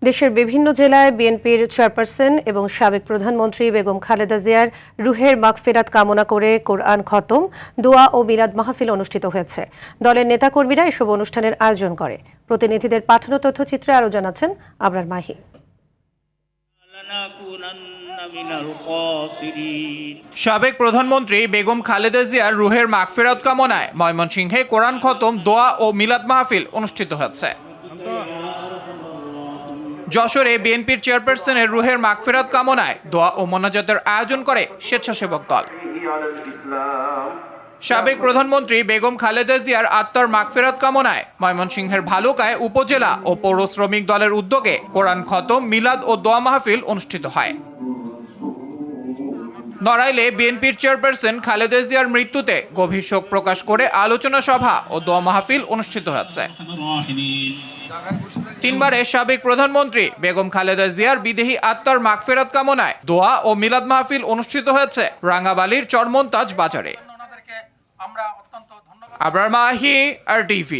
দেশের বিভিন্ন জেলায় বিএনপির চেয়ারপারসন এবং সাবেক প্রধানমন্ত্রী বেগম খালেদা জিয়ার রুহের মাগফিরাত কামনা করে কোরআন খতম, দোয়া ও মিলাদ মাহফিল অনুষ্ঠিত হয়েছে। দলের নেতাকর্মীরা এসব অনুষ্ঠানের আয়োজন করে। প্রতিনিধিদের পাঠানো তথ্যচিত্রে আরও জানাচ্ছেন আবরার মাহি। সাবেক প্রধানমন্ত্রী বেগম খালেদা জিয়ার রুহের মাগফিরাত কামনায় ময়মনসিংহে কোরআন খতম, দোয়া ও মিলাদ মাহফিল অনুষ্ঠিত হয়েছে। যশোরে বিএনপির চেয়ারপারসনের রুহের মাগফিরাত কামনায় দোয়া ও মোনাজাতের আয়োজন করে স্বেচ্ছাসেবক দল। সাবেক প্রধানমন্ত্রী বেগম খালেদা জিয়ার আত্মার মাগফিরাত কামনায় ময়মনসিংহের ভালুকায় উপজেলা ও পৌর শ্রমিক দলের উদ্যোগে কোরআন খতম, মিলাদ ও দোয়া মাহফিল অনুষ্ঠিত হয়। নড়াইলে বিএনপির চেয়ারপারসন খালেদা জিয়ার মৃত্যুতে গভীর শোক প্রকাশ করে আলোচনা সভা ও দোয়া মাহফিল অনুষ্ঠিত হয়েছে। তিনবারের সাবেক প্রধানমন্ত্রী বেগম খালেদা জিয়ার বিদেহী আত্মার মাগফিরাত কামনায় দোয়া ও মিলাদ মাহফিল অনুষ্ঠিত হয়েছে রাঙ্গাবালির চরমনতাজ বাজারে। আবরার মাহি, RTV।